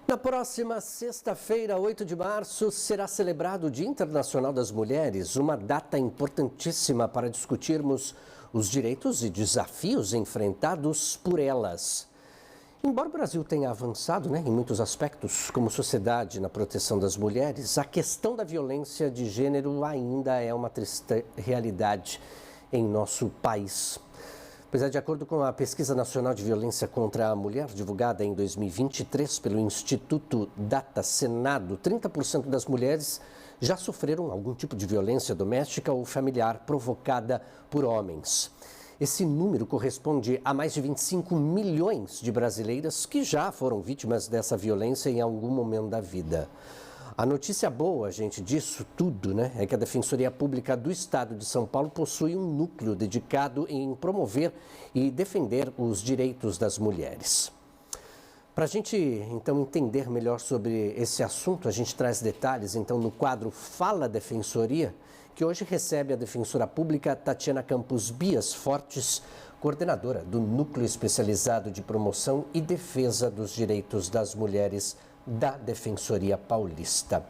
Na próxima sexta-feira, 8 de março, será celebrado o Dia Internacional das Mulheres, uma data importantíssima para discutirmos os direitos e desafios enfrentados por elas. Embora o Brasil tenha avançado em muitos aspectos, como sociedade, na proteção das mulheres, a questão da violência de gênero ainda é uma triste realidade em nosso país. Pois é, de acordo com a Pesquisa Nacional de Violência contra a Mulher, divulgada em 2023 pelo Instituto Data Senado, 30% das mulheres já sofreram algum tipo de violência doméstica ou familiar provocada por homens. Esse número corresponde a mais de 25 milhões de brasileiras que já foram vítimas dessa violência em algum momento da vida. A notícia boa, gente, disso tudo, é que a Defensoria Pública do Estado de São Paulo possui um núcleo dedicado em promover e defender os direitos das mulheres. Para a gente, então, entender melhor sobre esse assunto, a gente traz detalhes, então, no quadro Fala Defensoria, que hoje recebe a Defensora Pública Tatiana Campos Bias Fortes, coordenadora do Núcleo Especializado de Promoção e Defesa dos Direitos das Mulheres da Defensoria Paulista.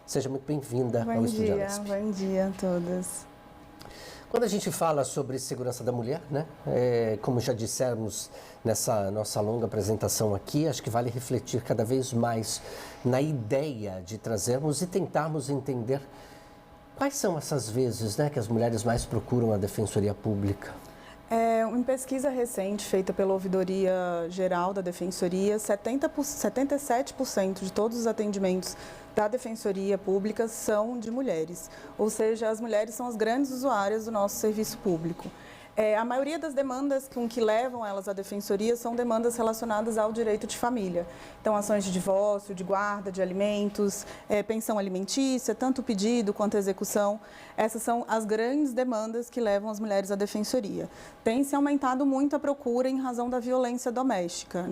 Seja muito bem-vinda ao Estúdio Anesp. Bom dia a todas. Quando a gente fala sobre segurança da mulher, como já dissemos nessa nossa longa apresentação aqui, acho que vale refletir cada vez mais na ideia de trazermos e tentarmos entender quais são essas vezes que as mulheres mais procuram a Defensoria Pública. Em pesquisa recente feita pela Ouvidoria Geral da Defensoria, 77% de todos os atendimentos da Defensoria Pública são de mulheres, ou seja, as mulheres são as grandes usuárias do nosso serviço público. A maioria das demandas que levam elas à defensoria são demandas relacionadas ao direito de família. Então, ações de divórcio, de guarda de alimentos, pensão alimentícia, tanto o pedido quanto a execução. Essas são as grandes demandas que levam as mulheres à defensoria. Tem se aumentado muito a procura em razão da violência doméstica,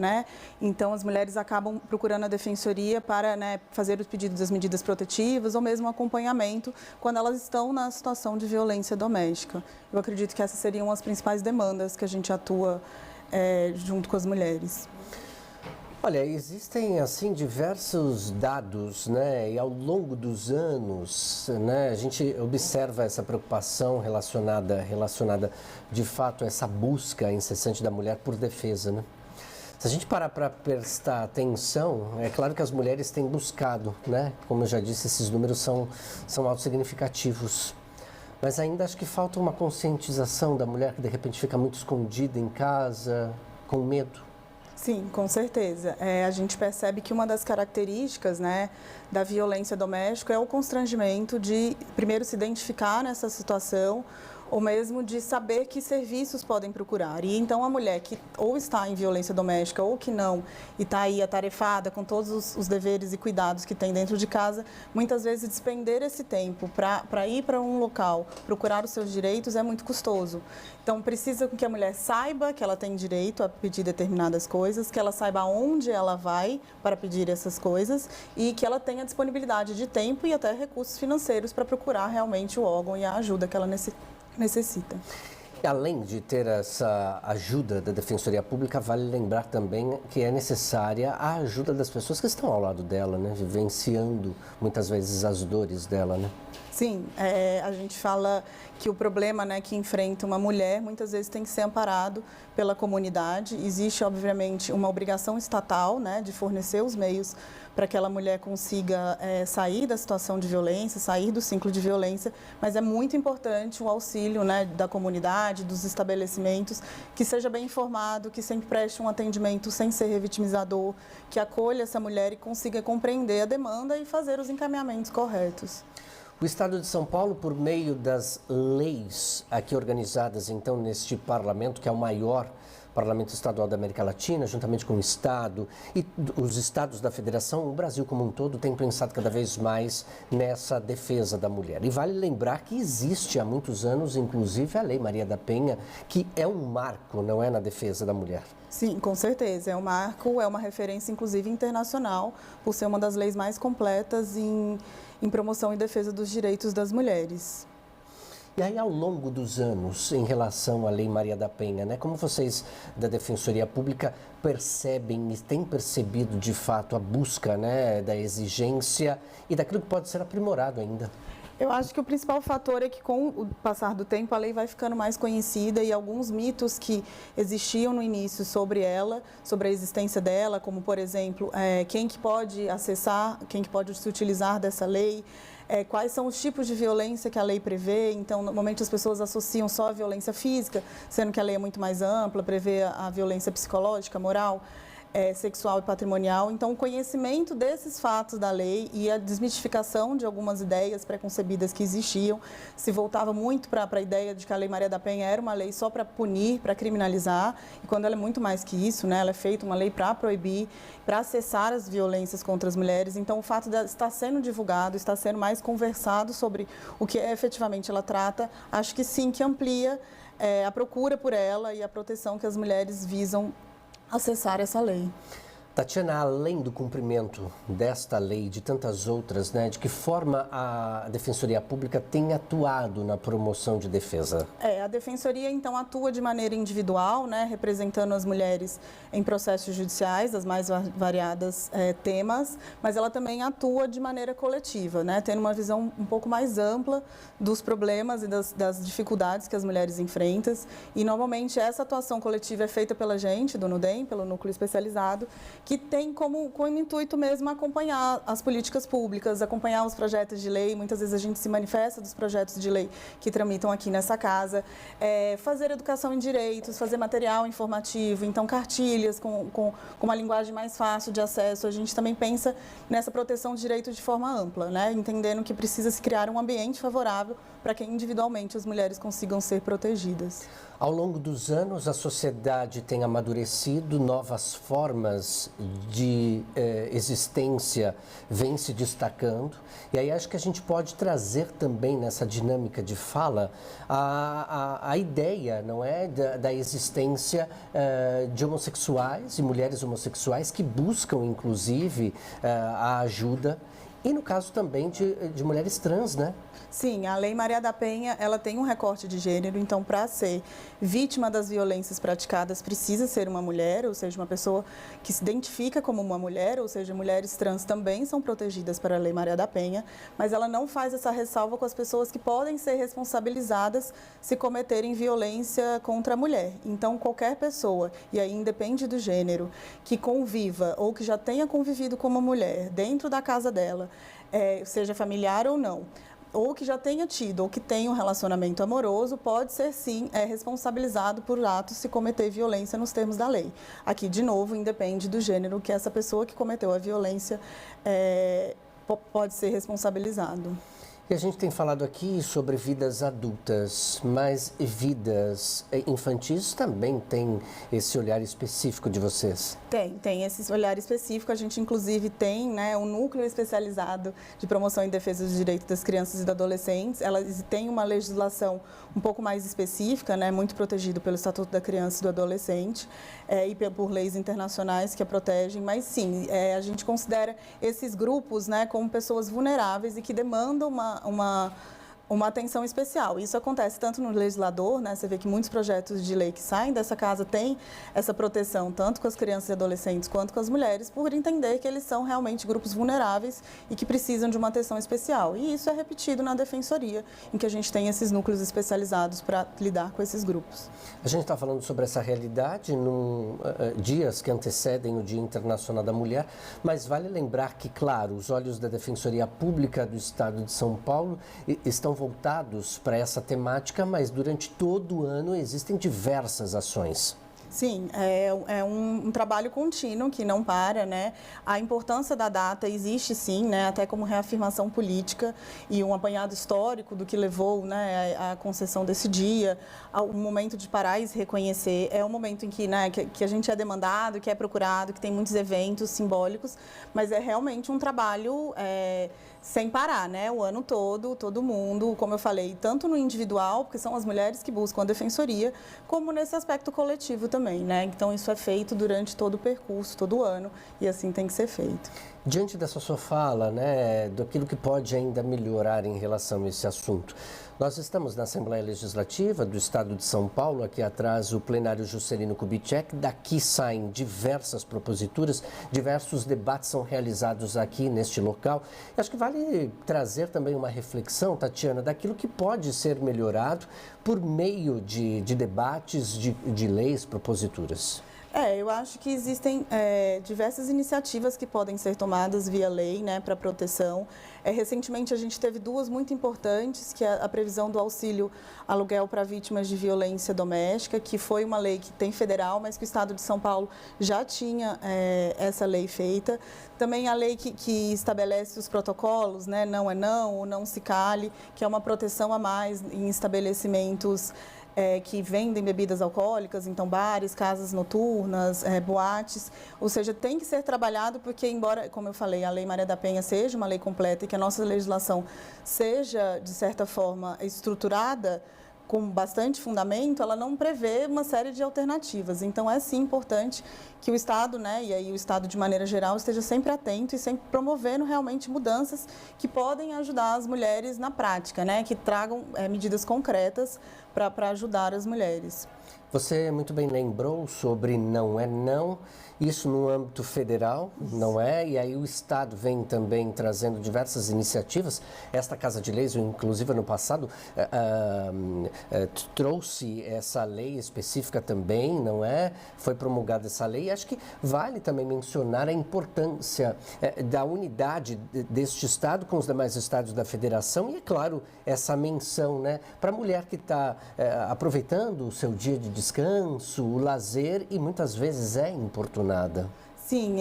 Então, as mulheres acabam procurando a defensoria para fazer os pedidos das medidas protetivas ou mesmo acompanhamento quando elas estão na situação de violência doméstica. Eu acredito que essas seriam as principais demandas que a gente atua junto com as mulheres. Olha, existem diversos dados, e ao longo dos anos, a gente observa essa preocupação relacionada de fato a essa busca incessante da mulher por defesa, Se a gente parar para prestar atenção, é claro que as mulheres têm buscado, Como eu já disse, esses números são autossignificativos. Mas ainda acho que falta uma conscientização da mulher que de repente fica muito escondida em casa, com medo. Sim, com certeza. A gente percebe que uma das características da violência doméstica é o constrangimento de, primeiro, se identificar nessa situação, ou mesmo de saber que serviços podem procurar. E então a mulher que ou está em violência doméstica ou que não, e está aí atarefada com todos os deveres e cuidados que tem dentro de casa, muitas vezes despender esse tempo para ir para um local, procurar os seus direitos é muito custoso. Então precisa que a mulher saiba que ela tem direito a pedir determinadas coisas, que ela saiba onde ela vai para pedir essas coisas e que ela tenha disponibilidade de tempo e até recursos financeiros para procurar realmente o órgão e a ajuda que ela necessita. E além de ter essa ajuda da Defensoria Pública, vale lembrar também que é necessária a ajuda das pessoas que estão ao lado dela, vivenciando muitas vezes as dores dela, Sim, a gente fala que o problema que enfrenta uma mulher muitas vezes tem que ser amparado pela comunidade. Existe, obviamente, uma obrigação estatal de fornecer os meios para que aquela mulher consiga sair da situação de violência, sair do ciclo de violência, mas é muito importante o auxílio da comunidade, dos estabelecimentos, que seja bem informado, que sempre preste um atendimento sem ser revitimizador, que acolha essa mulher e consiga compreender a demanda e fazer os encaminhamentos corretos. O Estado de São Paulo, por meio das leis aqui organizadas, então, neste parlamento, que é o maior parlamento estadual da América Latina, juntamente com o Estado e os estados da Federação, o Brasil como um todo tem pensado cada vez mais nessa defesa da mulher. E vale lembrar que existe há muitos anos, inclusive, a Lei Maria da Penha, que é um marco, não é, na defesa da mulher. Sim, com certeza. É um marco, é uma referência, inclusive, internacional, por ser uma das leis mais completas em promoção e defesa dos direitos das mulheres. E aí, ao longo dos anos, em relação à Lei Maria da Penha, né, como vocês da Defensoria Pública percebem e têm percebido, de fato, a busca, né, da exigência e daquilo que pode ser aprimorado ainda? Eu acho que o principal fator é que, com o passar do tempo, a lei vai ficando mais conhecida e alguns mitos que existiam no início sobre ela, sobre a existência dela, como, por exemplo, quem que pode acessar, quem que pode se utilizar dessa lei, quais são os tipos de violência que a lei prevê. Então, normalmente as pessoas associam só a violência física, sendo que a lei é muito mais ampla, prevê a violência psicológica, moral, sexual e patrimonial. Então, o conhecimento desses fatos da lei e a desmistificação de algumas ideias preconcebidas que existiam se voltava muito para a ideia de que a Lei Maria da Penha era uma lei só para punir, para criminalizar, e quando ela é muito mais que isso, né? Ela é feita uma lei para proibir, para cessar as violências contra as mulheres. Então, o fato de estar sendo divulgado, estar sendo mais conversado sobre o que efetivamente ela trata, acho que sim, que amplia a procura por ela e a proteção que as mulheres visam acessar essa lei. Tatiana, além do cumprimento desta lei e de tantas outras, né, de que forma a Defensoria Pública tem atuado na promoção de defesa? A Defensoria, então, atua de maneira individual, né, representando as mulheres em processos judiciais, das mais variadas temas, mas ela também atua de maneira coletiva, né, tendo uma visão um pouco mais ampla dos problemas e das dificuldades que as mulheres enfrentam. E, normalmente, essa atuação coletiva é feita pela gente, do NUDEM, pelo Núcleo Especializado, que tem como intuito mesmo acompanhar as políticas públicas, acompanhar os projetos de lei. Muitas vezes a gente se manifesta dos projetos de lei que tramitam aqui nessa casa, fazer educação em direitos, fazer material informativo, então cartilhas com uma linguagem mais fácil de acesso. A gente também pensa nessa proteção de direitos de forma ampla, né? Entendendo que precisa se criar um ambiente favorável para que individualmente as mulheres consigam ser protegidas. Ao longo dos anos, a sociedade tem amadurecido, novas formas de existência vêm se destacando. E aí acho que a gente pode trazer também nessa dinâmica de fala a ideia, não é, da existência de homossexuais e mulheres homossexuais que buscam, inclusive, a ajuda. E no caso também de mulheres trans, né? Sim, a Lei Maria da Penha, ela tem um recorte de gênero, então, para ser vítima das violências praticadas, precisa ser uma mulher, ou seja, uma pessoa que se identifica como uma mulher, ou seja, mulheres trans também são protegidas para a Lei Maria da Penha, mas ela não faz essa ressalva com as pessoas que podem ser responsabilizadas se cometerem violência contra a mulher. Então, qualquer pessoa, e aí independe do gênero, que conviva ou que já tenha convivido com uma mulher dentro da casa dela, seja familiar ou não, ou que já tenha tido, ou que tenha um relacionamento amoroso, pode ser sim responsabilizado por atos se cometer violência nos termos da lei. Aqui, de novo, independe do gênero que essa pessoa que cometeu a violência pode ser responsabilizado. E a gente tem falado aqui sobre vidas adultas, mas vidas infantis também tem esse olhar específico de vocês? Tem esse olhar específico. A gente, inclusive, tem, né, um núcleo especializado de promoção e defesa dos direitos das crianças e dos adolescentes. Elas têm uma legislação um pouco mais específica, né, muito protegido pelo Estatuto da Criança e do Adolescente e por leis internacionais que a protegem. Mas, sim, a gente considera esses grupos, né, como pessoas vulneráveis e que demandam uma atenção especial. Isso acontece tanto no legislador, né? Você vê que muitos projetos de lei que saem dessa casa têm essa proteção, tanto com as crianças e adolescentes quanto com as mulheres, por entender que eles são realmente grupos vulneráveis e que precisam de uma atenção especial. E isso é repetido na Defensoria, em que a gente tem esses núcleos especializados para lidar com esses grupos. A gente está falando sobre essa realidade dias que antecedem o Dia Internacional da Mulher, mas vale lembrar que, claro, os olhos da Defensoria Pública do Estado de São Paulo estão voltados para essa temática, mas durante todo o ano existem diversas ações. Sim, é um trabalho contínuo que não para, né? A importância da data existe sim, né? Até como reafirmação política e um apanhado histórico do que levou, né, à concessão desse dia, ao momento de parar e se reconhecer. É um momento em que, né, que a gente é demandado, que é procurado, que tem muitos eventos simbólicos, mas é realmente um trabalho sem parar, né? O ano todo mundo, como eu falei, tanto no individual, porque são as mulheres que buscam a defensoria, como nesse aspecto coletivo também, né? Então, isso é feito durante todo o percurso, todo o ano, e assim tem que ser feito. Diante dessa sua fala, né, daquilo que pode ainda melhorar em relação a esse assunto, nós estamos na Assembleia Legislativa do Estado de São Paulo, aqui atrás o plenário Juscelino Kubitschek, daqui saem diversas proposituras, diversos debates são realizados aqui neste local. Eu acho que vale trazer também uma reflexão, Tatiana, daquilo que pode ser melhorado por meio de debates, de leis, proposituras. Eu acho que existem diversas iniciativas que podem ser tomadas via lei, né, para proteção. Recentemente a gente teve duas muito importantes, que é a previsão do auxílio aluguel para vítimas de violência doméstica, que foi uma lei que tem federal, mas que o Estado de São Paulo já tinha essa lei feita. Também a lei que estabelece os protocolos, né, não é não, ou não se cale, que é uma proteção a mais em estabelecimentos que vendem bebidas alcoólicas, então bares, casas noturnas, boates, ou seja, tem que ser trabalhado porque, embora, como eu falei, a Lei Maria da Penha seja uma lei completa e que a nossa legislação seja, de certa forma, estruturada, com bastante fundamento, ela não prevê uma série de alternativas. Então, é sim importante que o Estado, né, e aí o Estado de maneira geral, esteja sempre atento e sempre promovendo realmente mudanças que podem ajudar as mulheres na prática, né, que tragam medidas concretas para ajudar as mulheres. Você muito bem lembrou sobre não é não, isso no âmbito federal, não é? E aí o Estado vem também trazendo diversas iniciativas. Esta Casa de Leis, inclusive no passado, trouxe essa lei específica também, não é? Foi promulgada essa lei. E acho que vale também mencionar a importância da unidade deste Estado com os demais estados da Federação e, é claro, essa menção, né, para a mulher que está aproveitando o seu dia de descanso, o lazer e muitas vezes é importunada. Sim,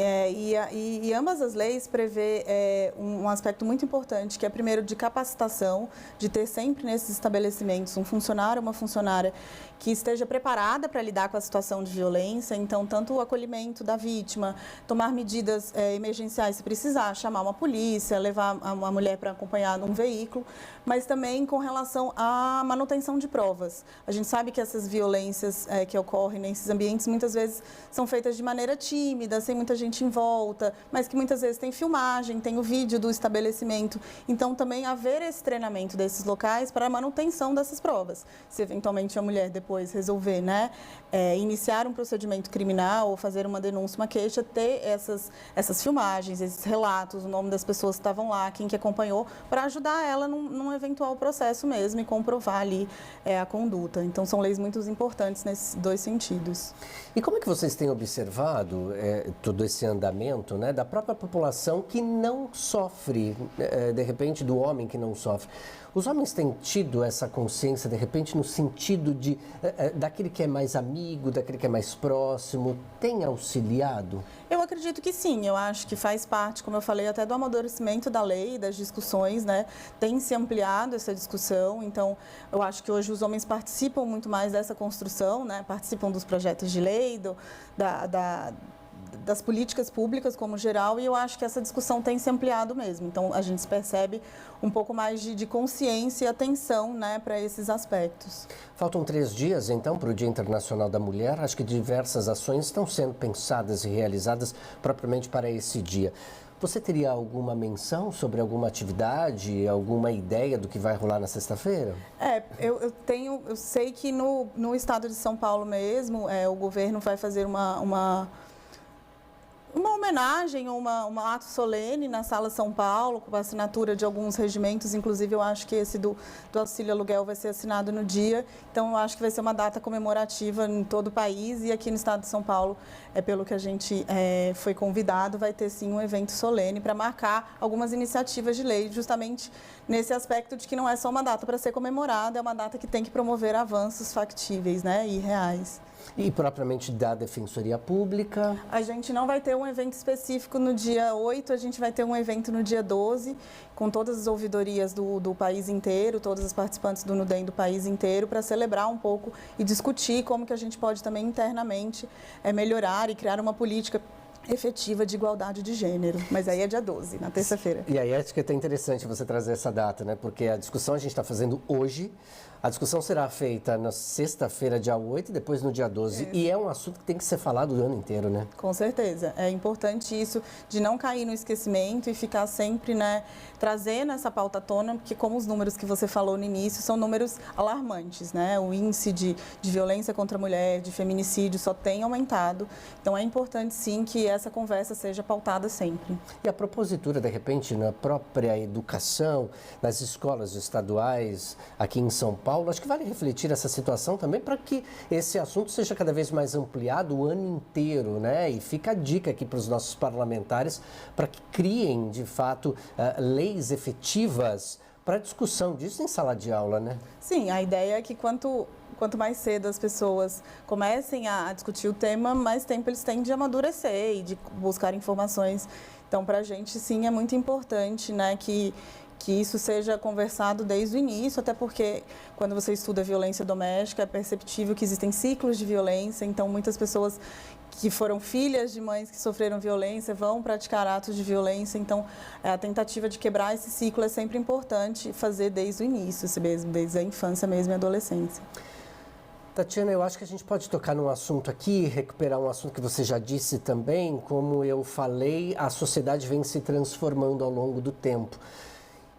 e ambas as leis prevê um aspecto muito importante, que é primeiro de capacitação, de ter sempre nesses estabelecimentos um funcionário, uma funcionária que esteja preparada para lidar com a situação de violência, então tanto o acolhimento da vítima, tomar medidas emergenciais se precisar, chamar uma polícia, levar uma mulher para acompanhar num veículo, mas também com relação à manutenção de provas. A gente sabe que essas violências que ocorrem nesses ambientes muitas vezes são feitas de maneira tímida, sem muita gente em volta, mas que muitas vezes tem filmagem, tem o vídeo do estabelecimento. Então, também haver esse treinamento desses locais para a manutenção dessas provas. Se eventualmente a mulher depois resolver, né, iniciar um procedimento criminal ou fazer uma denúncia, uma queixa, ter essas filmagens, esses relatos, o nome das pessoas que estavam lá, quem que acompanhou, para ajudar ela num eventual processo mesmo e comprovar ali a conduta. Então, são leis muito importantes nesses dois sentidos. E como é que vocês têm observado todo esse andamento, né, da própria população que não sofre, de repente, do homem que não sofre? Os homens têm tido essa consciência, de repente, no sentido daquele que é mais amigo, daquele que é mais próximo, tem auxiliado? Eu acredito que sim, eu acho que faz parte, como eu falei, até do amadurecimento da lei, das discussões, né? Tem se ampliado essa discussão, então eu acho que hoje os homens participam muito mais dessa construção, né? Participam dos projetos de lei, das políticas públicas como geral, e eu acho que essa discussão tem se ampliado mesmo. Então, a gente percebe um pouco mais de consciência e atenção, né, para esses aspectos. Faltam 3 dias, então, para o Dia Internacional da Mulher. Acho que diversas ações estão sendo pensadas e realizadas propriamente para esse dia. Você teria alguma menção sobre alguma atividade, alguma ideia do que vai rolar na sexta-feira? Eu sei que no estado de São Paulo mesmo, o governo vai fazer uma homenagem, um ato solene na Sala São Paulo, com a assinatura de alguns regimentos, inclusive eu acho que esse do auxílio aluguel vai ser assinado no dia, então eu acho que vai ser uma data comemorativa em todo o país e aqui no estado de São Paulo, pelo que a gente foi convidado, vai ter sim um evento solene para marcar algumas iniciativas de lei, justamente nesse aspecto de que não é só uma data para ser comemorada, é uma data que tem que promover avanços factíveis, né, e reais. E propriamente da Defensoria Pública? A gente não vai ter um evento específico no dia 8, a gente vai ter um evento no dia 12, com todas as ouvidorias do país inteiro, todas as participantes do Nudem do país inteiro, para celebrar um pouco e discutir como que a gente pode também internamente melhorar e criar uma política efetiva de igualdade de gênero, mas aí é dia 12, na terça-feira. E aí acho que é até interessante você trazer essa data, né? Porque a discussão a gente está fazendo hoje, a discussão será feita na sexta-feira, dia 8, e depois no dia 12. E é um assunto que tem que ser falado o ano inteiro, né? Com certeza. É importante isso de não cair no esquecimento e ficar sempre, né, trazendo essa pauta à tona, porque como os números que você falou no início são números alarmantes, né? O índice de violência contra a mulher, de feminicídio só tem aumentado. Então é importante sim que essa conversa seja pautada sempre. E a propositura, de repente, na própria educação, nas escolas estaduais, aqui em São Paulo, acho que vale refletir essa situação também para que esse assunto seja cada vez mais ampliado o ano inteiro, né? E fica a dica aqui para os nossos parlamentares para que criem, de fato, leis efetivas para a discussão disso em sala de aula, né? Sim, a ideia é que quanto mais cedo as pessoas comecem a discutir o tema, mais tempo eles têm de amadurecer e de buscar informações. Então, para a gente, sim, é muito importante, né, que isso seja conversado desde o início, até porque quando você estuda violência doméstica é perceptível que existem ciclos de violência, então muitas pessoas que foram filhas de mães que sofreram violência vão praticar atos de violência, então a tentativa de quebrar esse ciclo é sempre importante fazer desde o início, mesmo, desde a infância mesmo e a adolescência. Tatiana, eu acho que a gente pode tocar num assunto aqui, recuperar um assunto que você já disse também, como eu falei, a sociedade vem se transformando ao longo do tempo.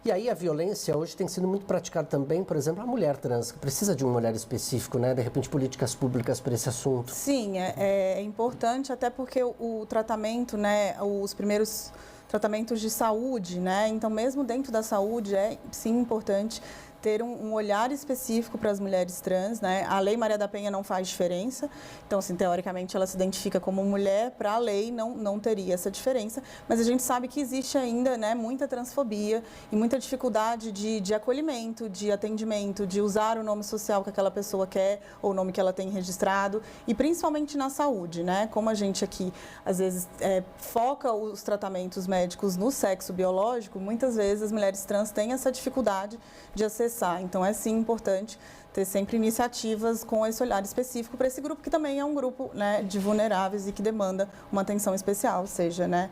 E aí a violência hoje tem sido muito praticada também, por exemplo, a mulher trans, que precisa de um olhar específico, né? De repente, políticas públicas para esse assunto. Sim, é importante até porque o tratamento, né, os primeiros tratamentos de saúde, né? Então, mesmo dentro da saúde, é sim importante ter um olhar específico para as mulheres trans, né? A Lei Maria da Penha não faz diferença, então, assim, teoricamente, ela se identifica como mulher, para a lei não teria essa diferença, mas a gente sabe que existe ainda, né, muita transfobia e muita dificuldade de acolhimento, de atendimento, de usar o nome social que aquela pessoa quer ou o nome que ela tem registrado, e principalmente na saúde, né? Como a gente aqui, às vezes, foca os tratamentos médicos no sexo biológico, muitas vezes as mulheres trans têm essa dificuldade de acessar. Então, é sim importante ter sempre iniciativas com esse olhar específico para esse grupo, que também é um grupo, né, de vulneráveis e que demanda uma atenção especial, seja, né,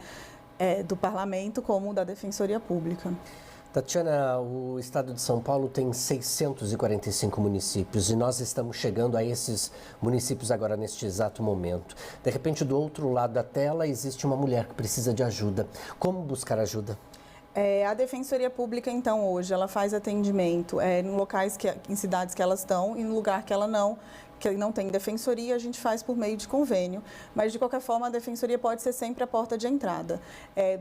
do parlamento como da Defensoria Pública. Tatiana, o estado de São Paulo tem 645 municípios e nós estamos chegando a esses municípios agora neste exato momento. De repente, do outro lado da tela, existe uma mulher que precisa de ajuda. Como buscar ajuda? A Defensoria Pública, então, hoje, ela faz atendimento em locais, em cidades que elas estão e no lugar que não tem defensoria, a gente faz por meio de convênio, mas de qualquer forma a defensoria pode ser sempre a porta de entrada.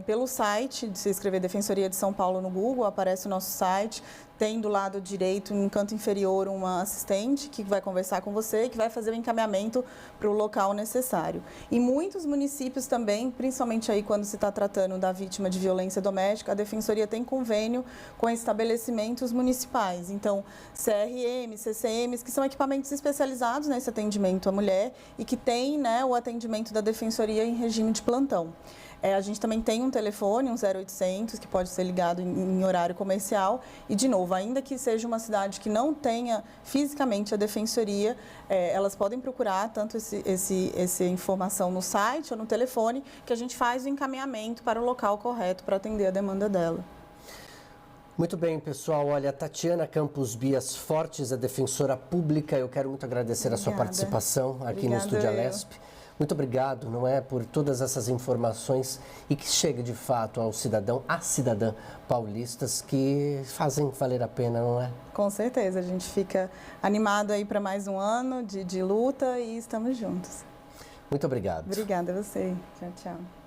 Pelo site, se escrever Defensoria de São Paulo no Google, aparece o nosso site, tem do lado direito, no canto inferior, uma assistente que vai conversar com você e que vai fazer o encaminhamento para o local necessário. E muitos municípios também, principalmente aí quando se está tratando da vítima de violência doméstica, a defensoria tem convênio com estabelecimentos municipais. Então, CRM, CCMs, que são equipamentos especializados nesse atendimento à mulher e que tem, né, o atendimento da defensoria em regime de plantão. A gente também tem um telefone, um 0800, que pode ser ligado em horário comercial. E, de novo, ainda que seja uma cidade que não tenha fisicamente a defensoria, elas podem procurar tanto essa informação no site ou no telefone, que a gente faz o encaminhamento para o local correto para atender a demanda dela. Muito bem, pessoal. Olha, Tatiana Campos Bias Fortes, a defensora pública. Eu quero muito agradecer a sua participação aqui no Estúdio Alesp. Muito obrigado, não é, por todas essas informações e que chegue de fato ao cidadão, à cidadã paulistas que fazem valer a pena, não é? Com certeza, a gente fica animado aí para mais um ano de luta e estamos juntos. Muito obrigado. Obrigada a você. Tchau, tchau.